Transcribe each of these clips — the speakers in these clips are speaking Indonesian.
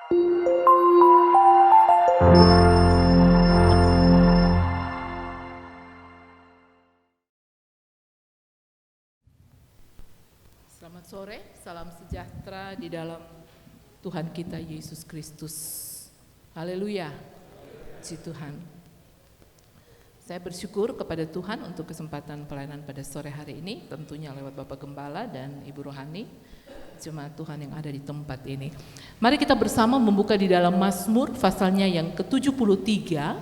Selamat sore, salam sejahtera di dalam Tuhan kita Yesus Kristus. Haleluya, puji Tuhan. Saya bersyukur kepada Tuhan untuk kesempatan pelayanan pada sore hari ini, tentunya lewat Bapak Gembala dan Ibu Rohani, jemaat Tuhan yang ada di tempat ini. Mari kita bersama membuka di dalam Mazmur pasalnya yang ke-73,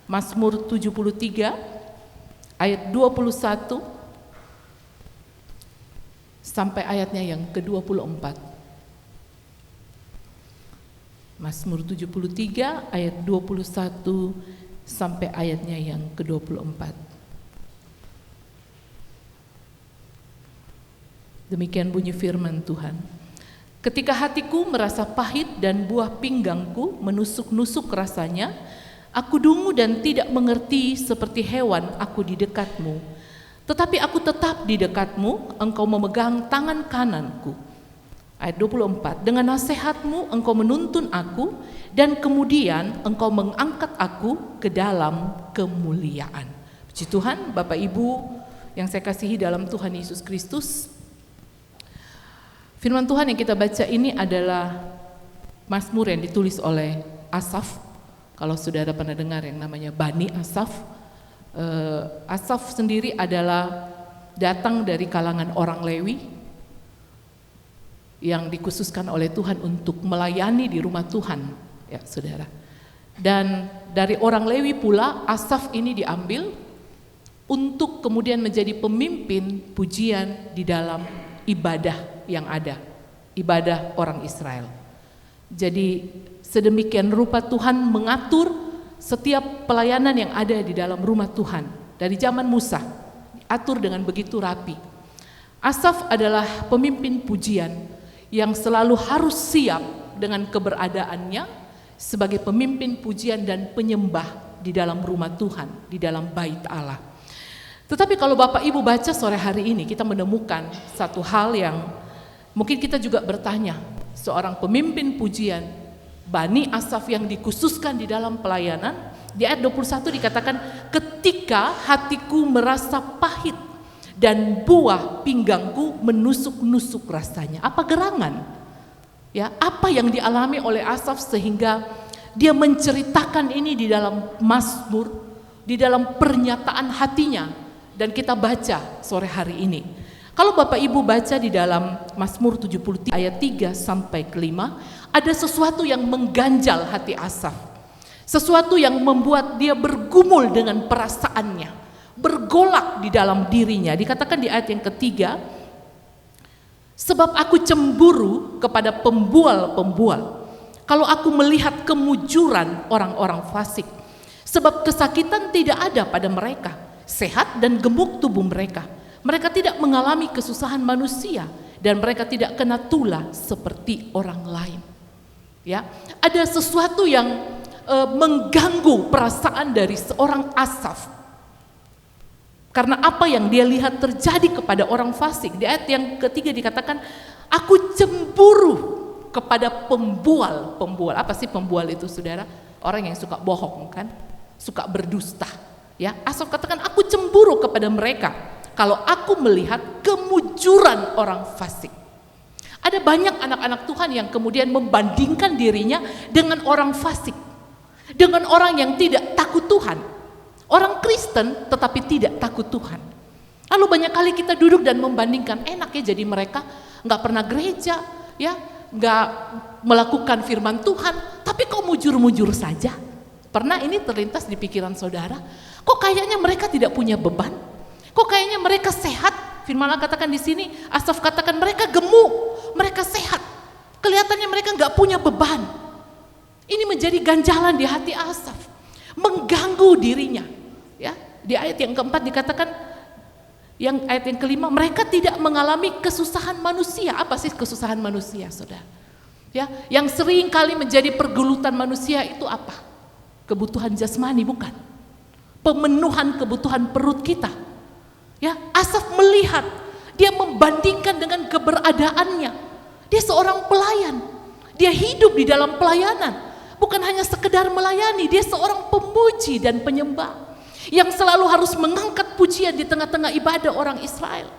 Mazmur 73 ayat 21 sampai ayatnya yang ke-24. Mazmur 73 ayat 21 sampai ayatnya yang ke-24. Demikian bunyi firman Tuhan. Ketika hatiku merasa pahit dan buah pinggangku menusuk-nusuk rasanya, aku dungu dan tidak mengerti seperti hewan aku di dekatmu. Tetapi aku tetap di dekatmu, engkau memegang tangan kananku. Ayat 24, dengan nasihatmu engkau menuntun aku, dan kemudian engkau mengangkat aku ke dalam kemuliaan. Puji Tuhan, Bapak Ibu yang saya kasihi dalam Tuhan Yesus Kristus. Firman Tuhan yang kita baca ini adalah Mazmur yang ditulis oleh Asaf. Kalau saudara pernah dengar yang namanya Bani Asaf. Asaf sendiri adalah datang dari kalangan orang Lewi yang dikhususkan oleh Tuhan untuk melayani di rumah Tuhan, ya saudara. Dan dari orang Lewi pula Asaf ini diambil untuk kemudian menjadi pemimpin pujian di dalam ibadah yang ada, ibadah orang Israel. Jadi sedemikian rupa Tuhan mengatur setiap pelayanan yang ada di dalam rumah Tuhan dari zaman Musa, diatur dengan begitu rapi. Asaf adalah pemimpin pujian yang selalu harus siap dengan keberadaannya sebagai pemimpin pujian dan penyembah di dalam rumah Tuhan, di dalam bait Allah. Tetapi kalau Bapak Ibu baca sore hari ini, kita menemukan satu hal yang mungkin kita juga bertanya, seorang pemimpin pujian Bani Asaf yang dikhususkan di dalam pelayanan, di ayat 21 dikatakan, ketika hatiku merasa pahit dan buah pinggangku menusuk-nusuk rasanya. Apa gerangan? Ya, apa yang dialami oleh Asaf sehingga dia menceritakan ini di dalam Mazmur, di dalam pernyataan hatinya, dan kita baca sore hari ini. Kalau Bapak Ibu baca di dalam Mazmur 73 ayat 3 sampai ke 5, ada sesuatu yang mengganjal hati Asaf. Sesuatu yang membuat dia bergumul dengan perasaannya, bergolak di dalam dirinya. Dikatakan di ayat yang ketiga, sebab aku cemburu kepada pembual-pembual, kalau aku melihat kemujuran orang-orang fasik. Sebab kesakitan tidak ada pada mereka, sehat dan gemuk tubuh mereka. Mereka tidak mengalami kesusahan manusia, dan mereka tidak kena tula seperti orang lain. Ya, ada sesuatu yang mengganggu perasaan dari seorang Asaf. Karena apa yang dia lihat terjadi kepada orang fasik. Di ayat yang ketiga dikatakan, aku cemburu kepada pembual. Apa sih pembual itu, saudara? Orang yang suka bohong kan, suka berdusta. Ya, Asaf katakan, aku cemburu kepada mereka kalau aku melihat kemujuran orang fasik. Ada banyak anak-anak Tuhan yang kemudian membandingkan dirinya dengan orang fasik, dengan orang yang tidak takut Tuhan, orang Kristen tetapi tidak takut Tuhan. Lalu banyak kali kita duduk dan membandingkan, enak ya jadi mereka nggak pernah gereja, ya nggak melakukan firman Tuhan, tapi kok mujur-mujur saja. Pernah ini terlintas di pikiran saudara, kok kayaknya mereka tidak punya beban, kok kayaknya mereka sehat. Firman Allah katakan di sini, Asaf katakan mereka gemuk, mereka sehat, kelihatannya mereka nggak punya beban. Ini menjadi ganjalan di hati Asaf, mengganggu dirinya. Ya, di ayat yang keempat dikatakan, ayat yang kelima, mereka tidak mengalami kesusahan manusia. Apa sih kesusahan manusia, saudara? Ya, yang sering kali menjadi pergulutan manusia itu apa? Kebutuhan jasmani, bukan? Pemenuhan kebutuhan perut kita. Ya, Asaf melihat, dia membandingkan dengan keberadaannya. Dia seorang pelayan Dia hidup di dalam pelayanan, bukan hanya sekedar melayani. Dia seorang pemuji dan penyembah yang selalu harus mengangkat pujian di tengah-tengah ibadah orang Israel,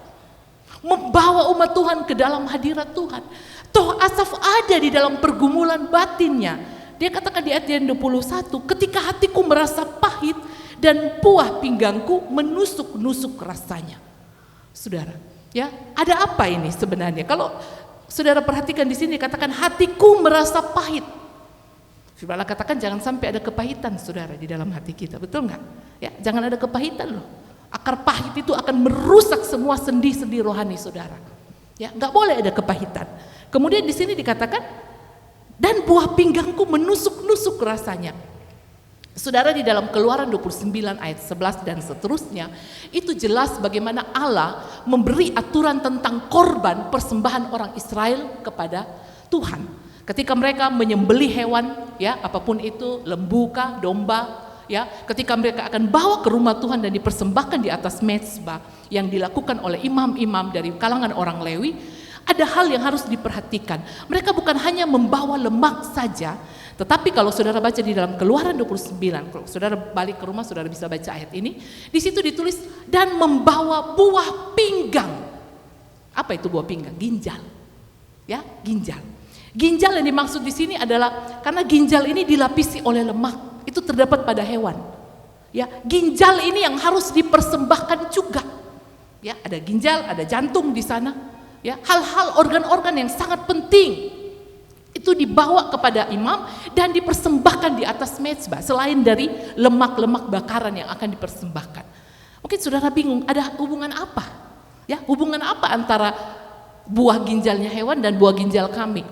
membawa umat Tuhan ke dalam hadirat Tuhan. Toh Asaf ada di dalam pergumulan batinnya. Dia katakan di ayat yang 21, ketika hatiku merasa pahit dan buah pinggangku menusuk-nusuk rasanya. Saudara, ya, ada apa ini sebenarnya? Kalau saudara perhatikan di sini katakan hatiku merasa pahit. Firman Allah katakan jangan sampai ada kepahitan saudara di dalam hati kita, betul nggak? Ya, jangan ada kepahitan loh. Akar pahit itu akan merusak semua sendi-sendi rohani saudara. Ya, nggak boleh ada kepahitan. Kemudian di sini dikatakan dan buah pinggangku menusuk-nusuk rasanya. Saudara, di dalam Keluaran 29 ayat 11 dan seterusnya itu jelas bagaimana Allah memberi aturan tentang korban persembahan orang Israel kepada Tuhan. Ketika mereka menyembelih hewan, ya, apapun itu, lembu kah, domba, ya, ketika mereka akan bawa ke rumah Tuhan dan dipersembahkan di atas mezbah yang dilakukan oleh imam-imam dari kalangan orang Lewi, ada hal yang harus diperhatikan. Mereka bukan hanya membawa lemak saja, tetapi kalau saudara baca di dalam Keluaran 29, kalau saudara balik ke rumah saudara bisa baca ayat ini, di situ ditulis dan membawa buah pinggang. Apa itu buah pinggang? Ginjal. Ya, ginjal. Ginjal yang dimaksud di sini adalah karena ginjal ini dilapisi oleh lemak, itu terdapat pada hewan. Ya, ginjal ini yang harus dipersembahkan juga. Ya, ada ginjal, ada jantung di sana. Ya, hal-hal organ-organ yang sangat penting itu dibawa kepada imam dan dipersembahkan di atas mezbah selain dari lemak-lemak bakaran yang akan dipersembahkan. Mungkin saudara bingung, ada hubungan apa? Ya, hubungan apa antara buah ginjalnya hewan dan buah ginjal kambing?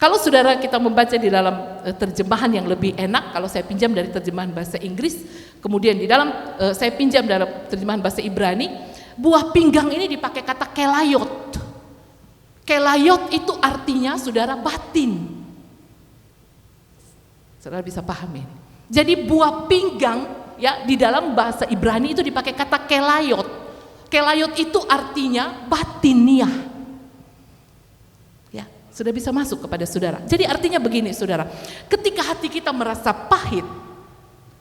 Kalau saudara kita membaca di dalam terjemahan yang lebih enak, kalau saya pinjam dari terjemahan bahasa Inggris, kemudian di dalam saya pinjam dalam terjemahan bahasa Ibrani, buah pinggang ini dipakai kata kelayot. Kelayot itu artinya saudara batin. Saudara bisa pahami. Jadi buah pinggang ya di dalam bahasa Ibrani itu dipakai kata kelayot. Kelayot itu artinya batiniah. Ya, sudah bisa masuk kepada saudara. Jadi artinya begini saudara, ketika hati kita merasa pahit,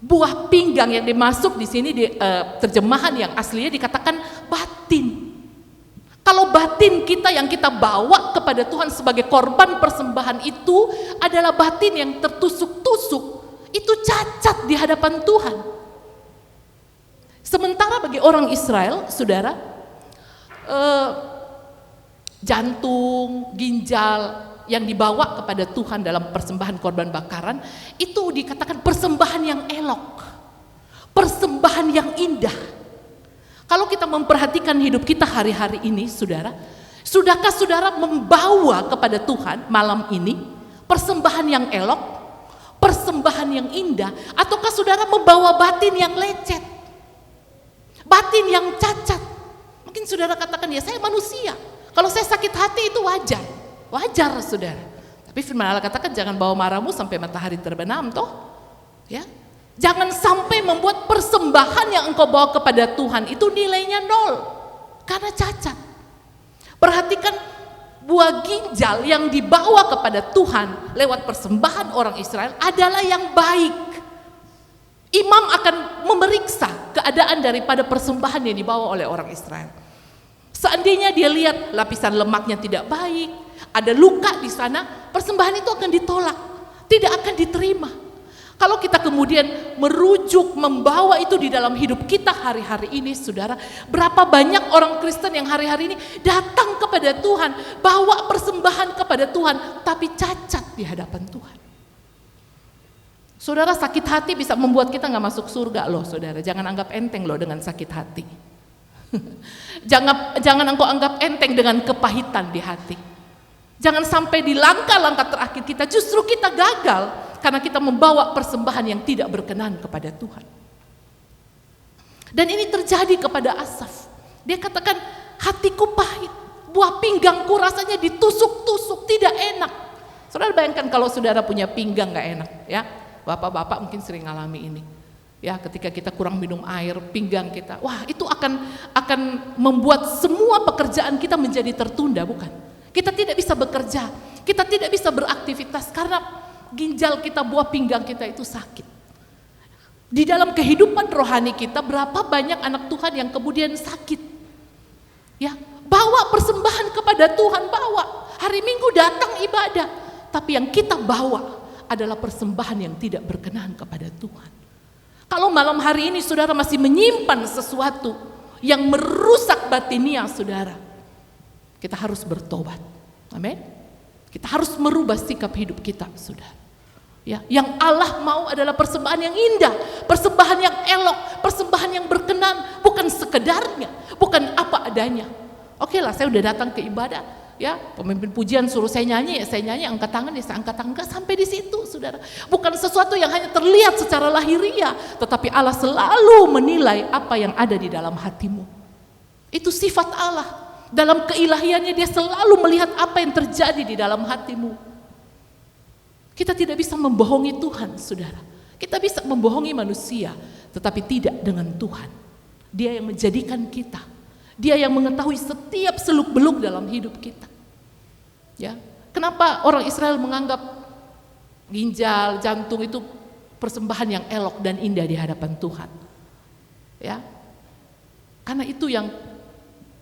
buah pinggang yang dimasuk di sini di terjemahan yang aslinya dikatakan batin. Kalau batin kita yang kita bawa kepada Tuhan sebagai korban persembahan itu adalah batin yang tertusuk-tusuk, itu cacat di hadapan Tuhan. Sementara bagi orang Israel, saudara, jantung, ginjal yang dibawa kepada Tuhan dalam persembahan korban bakaran itu dikatakan persembahan yang elok, persembahan yang indah. Kalau kita memperhatikan hidup kita hari-hari ini, saudara, sudahkah saudara membawa kepada Tuhan malam ini persembahan yang elok, persembahan yang indah, ataukah saudara membawa batin yang lecet, batin yang cacat? Mungkin saudara katakan, ya saya manusia, kalau saya sakit hati itu wajar, wajar saudara. Tapi firman Allah katakan jangan bawa marahmu sampai matahari terbenam toh, ya. Jangan sampai membuat persembahan yang engkau bawa kepada Tuhan itu nilainya 0 karena cacat. Perhatikan buah ginjal yang dibawa kepada Tuhan lewat persembahan orang Israel adalah yang baik. Imam akan memeriksa keadaan daripada persembahan yang dibawa oleh orang Israel. Seandainya dia lihat lapisan lemaknya tidak baik, ada luka di sana, persembahan itu akan ditolak, tidak akan diterima. Kalau kita kemudian merujuk, membawa itu di dalam hidup kita hari-hari ini, saudara, berapa banyak orang Kristen yang hari-hari ini datang kepada Tuhan, bawa persembahan kepada Tuhan, tapi cacat di hadapan Tuhan. Saudara, sakit hati bisa membuat kita gak masuk surga loh saudara, jangan anggap enteng loh dengan sakit hati. Jangan engkau anggap enteng dengan kepahitan di hati. Jangan sampai di langkah-langkah terakhir kita justru kita gagal karena kita membawa persembahan yang tidak berkenan kepada Tuhan. Dan ini terjadi kepada Asaf. Dia katakan, hatiku pahit, buah pinggangku rasanya ditusuk-tusuk, tidak enak. Saudara bayangkan kalau saudara punya pinggang gak enak, ya. Bapak-bapak mungkin sering ngalami ini. Ya, ketika kita kurang minum air, pinggang kita, wah itu akan membuat semua pekerjaan kita menjadi tertunda, bukan? Kita tidak bisa bekerja, Kita tidak bisa beraktivitas karena ginjal kita, buah pinggang kita itu sakit. Di dalam kehidupan rohani kita, berapa banyak anak Tuhan yang kemudian sakit. Ya, bawa persembahan kepada Tuhan, bawa. Hari Minggu datang ibadah, tapi yang kita bawa adalah persembahan yang tidak berkenan kepada Tuhan. Kalau malam hari ini saudara masih menyimpan sesuatu yang merusak batinia saudara, kita harus bertobat. Amin. Kita harus merubah sikap hidup kita, saudara. Ya, yang Allah mau adalah persembahan yang indah, persembahan yang elok, persembahan yang berkenan, bukan sekedarnya, bukan apa adanya. Oke lah, saya udah datang ke ibadah, ya, pemimpin pujian suruh saya nyanyi, angkat tangan, ya saya angkat tangan, enggak sampai di situ, saudara. Bukan sesuatu yang hanya terlihat secara lahiriah, tetapi Allah selalu menilai apa yang ada di dalam hatimu. Itu sifat Allah. Dalam keilahiannya dia selalu melihat apa yang terjadi di dalam hatimu. Kita tidak bisa membohongi Tuhan, saudara. Kita bisa membohongi manusia, tetapi tidak dengan Tuhan. Dia yang menjadikan kita. Dia yang mengetahui setiap seluk-beluk dalam hidup kita. Ya, kenapa orang Israel menganggap ginjal, jantung itu persembahan yang elok dan indah di hadapan Tuhan? Ya, karena itu yang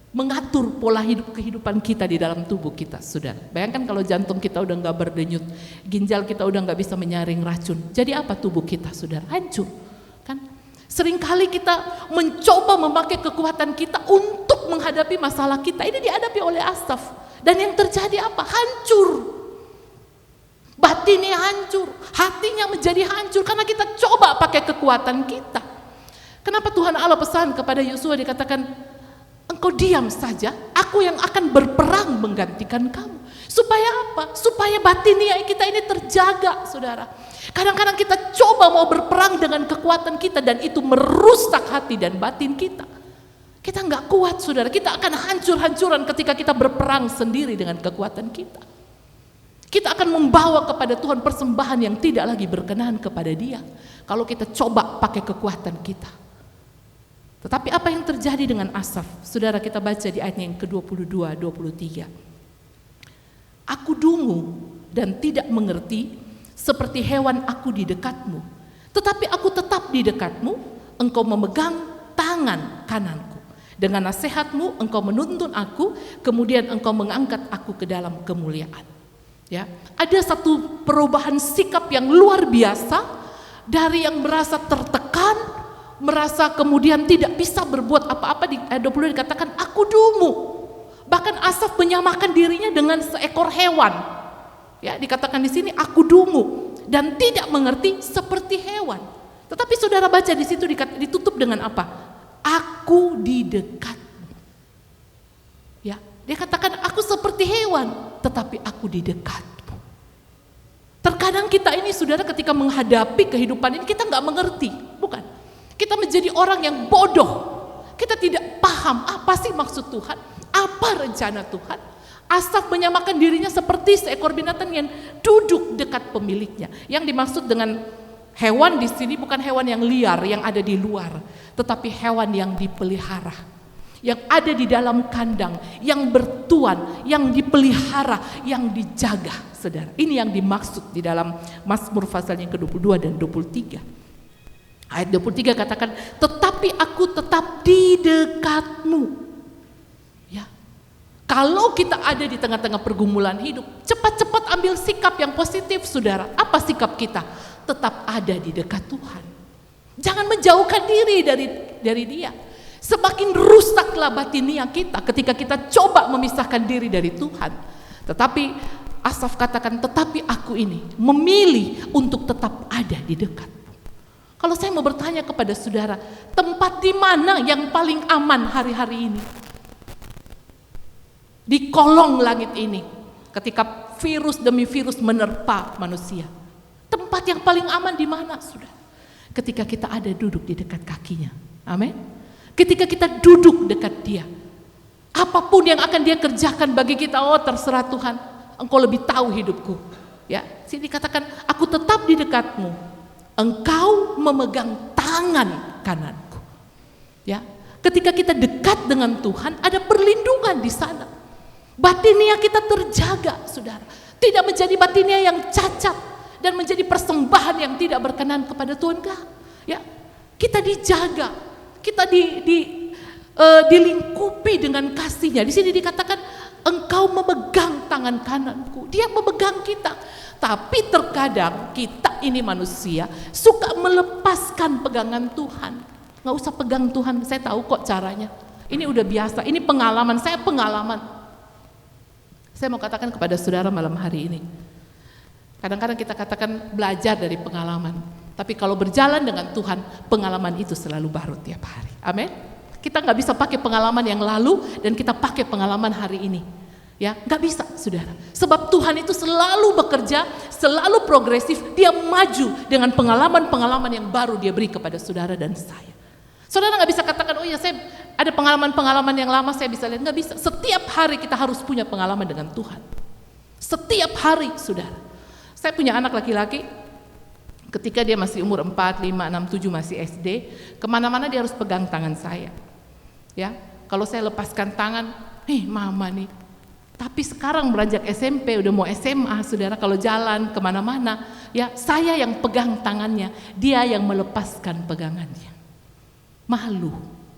mengatur pola hidup kehidupan kita di dalam tubuh kita, saudara. Bayangkan kalau jantung kita udah nggak berdenyut, ginjal kita udah nggak bisa menyaring racun, jadi apa tubuh kita, saudara? Hancur, kan? Seringkali kita mencoba memakai kekuatan kita untuk menghadapi masalah kita. Ini dihadapi oleh Asaf, dan yang terjadi apa? Hancur, batinnya hancur, hatinya menjadi hancur karena kita coba pakai kekuatan kita. Kenapa Tuhan Allah pesan kepada Yosua, dikatakan, engkau diam saja, aku yang akan berperang menggantikan kamu. Supaya apa? Supaya batinia kita ini terjaga, saudara. Kadang-kadang kita coba mau berperang dengan kekuatan kita, dan itu merusak hati dan batin kita. Kita nggak kuat, saudara. Kita akan hancur-hancuran ketika kita berperang sendiri dengan kekuatan kita. Kita akan membawa kepada Tuhan persembahan yang tidak lagi berkenan kepada Dia kalau kita coba pakai kekuatan kita. Tetapi apa yang terjadi dengan Asaf? Saudara, kita baca di ayat yang ke-22, 23. Aku dungu dan tidak mengerti, seperti hewan aku di dekatmu. Tetapi aku tetap di dekatmu, engkau memegang tangan kananku. Dengan nasihatmu engkau menuntun aku, kemudian engkau mengangkat aku ke dalam kemuliaan. Ya, ada satu perubahan sikap yang luar biasa dari yang merasa tertekan, merasa kemudian tidak bisa berbuat apa-apa. Di ayat 20 dikatakan aku dungu. Bahkan Asaf menyamakan dirinya dengan seekor hewan. Ya, dikatakan di sini aku dungu dan tidak mengerti seperti hewan. Tetapi saudara baca di situ ditutup dengan apa? Aku di dekatmu. Ya, dia katakan aku seperti hewan, tetapi aku di dekatmu. Terkadang kita ini, saudara, ketika menghadapi kehidupan ini kita nggak mengerti, bukan? Kita menjadi orang yang bodoh. Kita tidak paham apa sih maksud Tuhan, apa rencana Tuhan. Asaf menyamakan dirinya seperti seekor binatang yang duduk dekat pemiliknya. Yang dimaksud dengan hewan di sini bukan hewan yang liar yang ada di luar, tetapi hewan yang dipelihara, yang ada di dalam kandang, yang bertuan, yang dipelihara, yang dijaga, saudara. Ini yang dimaksud di dalam Mazmur pasal yang ke-22 dan 23. Ayat 23 katakan, tetapi aku tetap di dekatmu. Ya, kalau kita ada di tengah-tengah pergumulan hidup, cepat-cepat ambil sikap yang positif, saudara. Apa sikap kita? Tetap ada di dekat Tuhan. Jangan menjauhkan diri dari Dia. Semakin rusaklah batinia kita ketika kita coba memisahkan diri dari Tuhan. Tetapi Asaf katakan, tetapi aku ini memilih untuk tetap ada di dekat. Kalau saya mau bertanya kepada saudara, tempat di mana yang paling aman hari-hari ini? Di kolong langit ini, ketika virus demi virus menerpa manusia. Tempat yang paling aman di mana, saudara? Ketika kita ada duduk di dekat kakinya. Amin. Ketika kita duduk dekat Dia. Apapun yang akan Dia kerjakan bagi kita, oh terserah Tuhan, Engkau lebih tahu hidupku. Ya, sini dikatakan, aku tetap di dekatmu. Engkau memegang tangan kananku. Ya, ketika kita dekat dengan Tuhan, ada perlindungan di sana. Batinia kita terjaga, saudara. Tidak menjadi batinia yang cacat dan menjadi persembahan yang tidak berkenan kepada Tuhan. Enggak. Ya, kita dijaga, kita dilingkupi dengan kasih-Nya. Di sini dikatakan engkau memegang tangan kananku. Dia memegang kita. Tapi terkadang kita ini manusia suka melepaskan pegangan Tuhan. Nggak usah pegang Tuhan, saya tahu kok caranya. Ini udah biasa, ini pengalaman, saya pengalaman. Saya mau katakan kepada saudara malam hari ini. Kadang-kadang kita katakan belajar dari pengalaman. Tapi kalau berjalan dengan Tuhan, pengalaman itu selalu baru tiap hari. Amin. Kita nggak bisa pakai pengalaman yang lalu dan kita pakai pengalaman hari ini. Ya, nggak bisa, saudara. Sebab Tuhan itu selalu bekerja, selalu progresif. Dia maju dengan pengalaman-pengalaman yang baru dia beri kepada saudara dan saya. Saudara nggak bisa katakan, oh ya saya ada pengalaman-pengalaman yang lama saya bisa lihat. Nggak bisa. Setiap hari kita harus punya pengalaman dengan Tuhan. Setiap hari, saudara. Saya punya anak laki-laki. Ketika dia masih umur 4, 5, 6, 7 masih SD, kemana-mana dia harus pegang tangan saya. Ya, kalau saya lepaskan tangan, nih mama nih. Tapi sekarang beranjak SMP, udah mau SMA, saudara, kalau jalan kemana-mana, ya saya yang pegang tangannya, dia yang melepaskan pegangannya. Malu,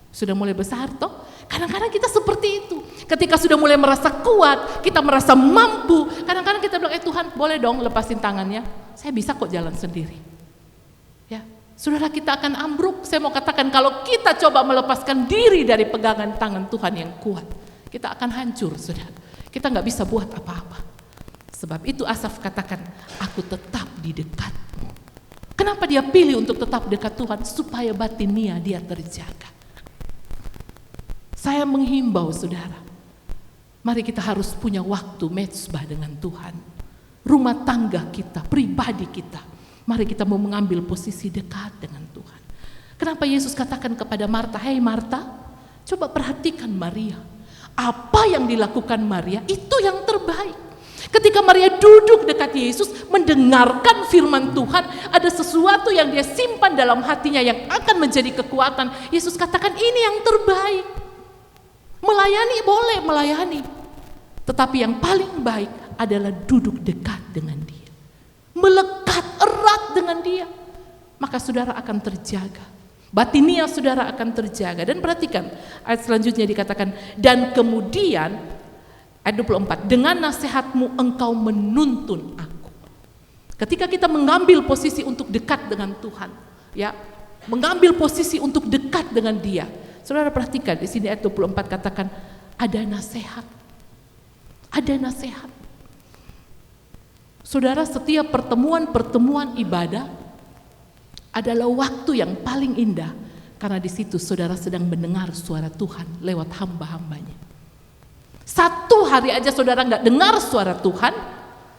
sudah mulai besar toh. Kadang-kadang kita seperti itu. Ketika sudah mulai merasa kuat, kita merasa mampu, kadang-kadang kita bilang, Tuhan boleh dong lepasin tangannya, saya bisa kok jalan sendiri. Ya, saudara, kita akan ambruk. Saya mau katakan kalau kita coba melepaskan diri dari pegangan tangan Tuhan yang kuat, kita akan hancur, saudara. Kita nggak bisa buat apa-apa. Sebab itu Asaf katakan, aku tetap di dekatmu. Kenapa dia pilih untuk tetap dekat Tuhan? Supaya batinia dia terjaga. Saya menghimbau saudara, mari kita harus punya waktu mezbah dengan Tuhan. Rumah tangga kita, pribadi kita, mari kita mau mengambil posisi dekat dengan Tuhan. Kenapa Yesus katakan kepada Marta, hei Marta, coba perhatikan Maria. Apa yang dilakukan Maria itu yang terbaik. Ketika Maria duduk dekat Yesus mendengarkan firman Tuhan, ada sesuatu yang dia simpan dalam hatinya yang akan menjadi kekuatan. Yesus katakan ini yang terbaik. Melayani boleh melayani, tetapi yang paling baik adalah duduk dekat dengan dia, melekat erat dengan dia, maka saudara akan terjaga. Batinia saudara akan terjaga. Dan perhatikan ayat selanjutnya dikatakan, dan kemudian ayat 24, dengan nasihatmu engkau menuntun aku. Ketika kita mengambil posisi untuk dekat dengan Tuhan, ya, mengambil posisi untuk dekat dengan dia, saudara perhatikan di sini ayat 24 katakan ada nasihat. Ada nasihat. Saudara, setiap pertemuan ibadah adalah waktu yang paling indah, karena di situ saudara sedang mendengar suara Tuhan lewat hamba-hambanya. Satu hari aja saudara nggak dengar suara Tuhan,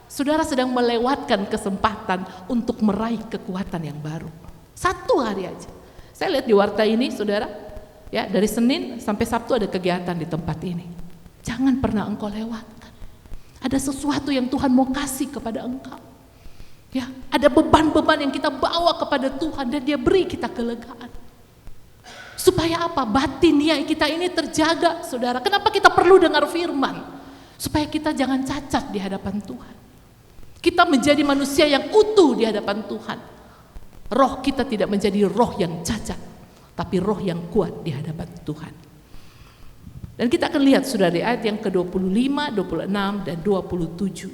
saudara sedang melewatkan kesempatan untuk meraih kekuatan yang baru. Satu hari aja. Saya lihat di warta ini saudara, ya dari Senin sampai Sabtu ada kegiatan di tempat ini. Jangan pernah engkau lewatkan. Ada sesuatu yang Tuhan mau kasih kepada engkau. Ya, ada beban-beban yang kita bawa kepada Tuhan dan dia beri kita kelegaan. Supaya apa? Batinia kita ini terjaga, saudara. Kenapa kita perlu dengar firman? Supaya kita jangan cacat di hadapan Tuhan. Kita menjadi manusia yang utuh di hadapan Tuhan. Roh kita tidak menjadi roh yang cacat, tapi roh yang kuat di hadapan Tuhan. Dan kita akan lihat saudara di ayat yang ke-25, 26 dan 27.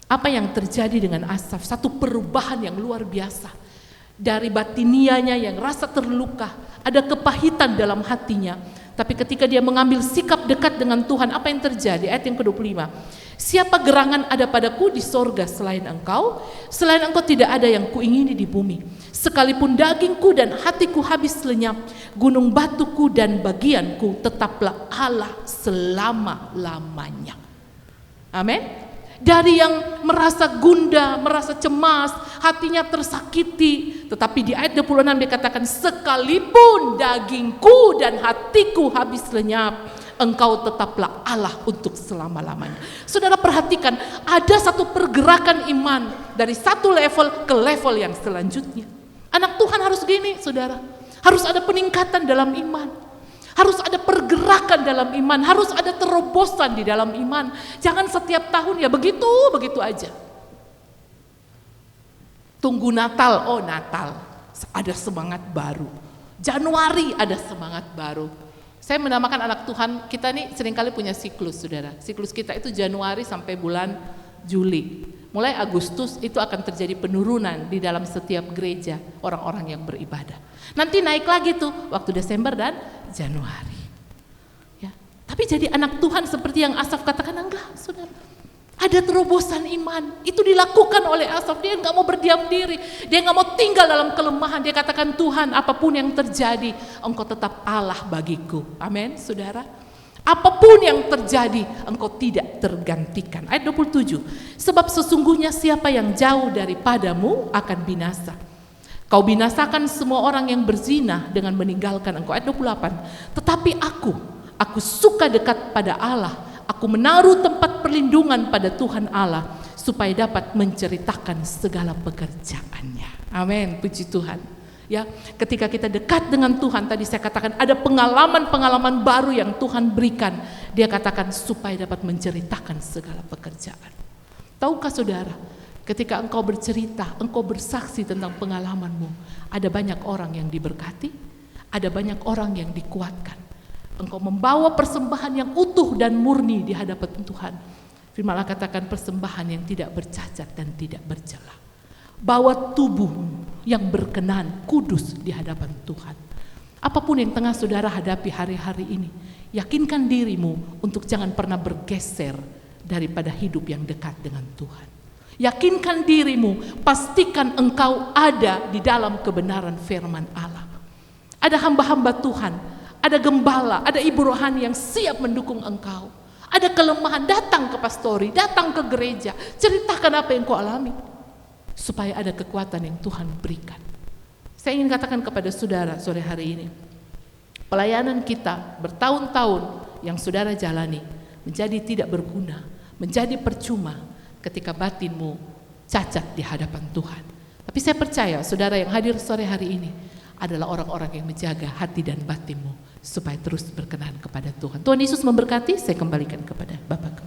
Apa yang terjadi dengan Asaf? Satu perubahan yang luar biasa. Dari batinianya yang rasa terluka, ada kepahitan dalam hatinya. Tapi ketika dia mengambil sikap dekat dengan Tuhan, apa yang terjadi? Ayat yang ke-25. Siapa gerangan ada padaku di sorga selain engkau? Selain engkau tidak ada yang kuingini di bumi. Sekalipun dagingku dan hatiku habis lenyap, gunung batuku dan bagianku tetaplah Allah selama-lamanya. Amin. Dari yang merasa gundah, merasa cemas, hatinya tersakiti, tetapi di ayat 26 dikatakan sekalipun dagingku dan hatiku habis lenyap, engkau tetaplah Allah untuk selama-lamanya. Saudara perhatikan, ada satu pergerakan iman dari satu level ke level yang selanjutnya. Anak Tuhan harus gini, saudara. Harus ada peningkatan dalam iman. Harus ada pergerakan dalam iman, harus ada terobosan di dalam iman. Jangan setiap tahun ya begitu aja. Tunggu Natal, oh Natal, ada semangat baru. Januari ada semangat baru. Saya menamakan anak Tuhan, kita nih seringkali punya siklus, saudara. Siklus kita itu Januari sampai bulan Juli. Mulai Agustus itu akan terjadi penurunan di dalam setiap gereja orang-orang yang beribadah. Nanti naik lagi tuh waktu Desember dan Januari. Ya. Tapi jadi anak Tuhan seperti yang Asaf katakan, enggak, saudara. Ada terobosan iman, itu dilakukan oleh Asaf. Dia nggak mau berdiam diri, dia nggak mau tinggal dalam kelemahan. Dia katakan, Tuhan, apapun yang terjadi, Engkau tetap Allah bagiku. Amin, saudara. Apapun yang terjadi, Engkau tidak tergantikan. Ayat 27, sebab sesungguhnya siapa yang jauh daripadamu akan binasa. Kau binasakan semua orang yang berzina dengan meninggalkan engkau. Ayat 28, tetapi aku suka dekat pada Allah. Aku menaruh tempat perlindungan pada Tuhan Allah supaya dapat menceritakan segala pekerjaannya. Amin, puji Tuhan. Ya, ketika kita dekat dengan Tuhan, tadi saya katakan ada pengalaman-pengalaman baru yang Tuhan berikan. Dia katakan supaya dapat menceritakan segala pekerjaan. Tahukah saudara, ketika engkau bercerita, engkau bersaksi tentang pengalamanmu, ada banyak orang yang diberkati, ada banyak orang yang dikuatkan. Engkau membawa persembahan yang utuh dan murni di hadapan Tuhan. Firman Allah katakan persembahan yang tidak bercacat dan tidak bercela. Bawa tubuhmu yang berkenan, kudus di hadapan Tuhan. Apapun yang tengah saudara hadapi hari-hari ini, yakinkan dirimu untuk jangan pernah bergeser daripada hidup yang dekat dengan Tuhan. Yakinkan dirimu, pastikan engkau ada di dalam kebenaran firman Allah. Ada hamba-hamba Tuhan, ada gembala, ada ibu rohani yang siap mendukung engkau. Ada kelemahan, datang ke pastori, datang ke gereja, ceritakan apa yang kau alami, supaya ada kekuatan yang Tuhan berikan. Saya ingin katakan kepada saudara sore hari ini, pelayanan kita bertahun-tahun yang saudara jalani menjadi tidak berguna, menjadi percuma ketika batinmu cacat di hadapan Tuhan. Tapi saya percaya saudara yang hadir sore hari ini adalah orang-orang yang menjaga hati dan batinmu supaya terus berkenan kepada Tuhan. Tuhan Yesus memberkati. Saya kembalikan kepada Bapak.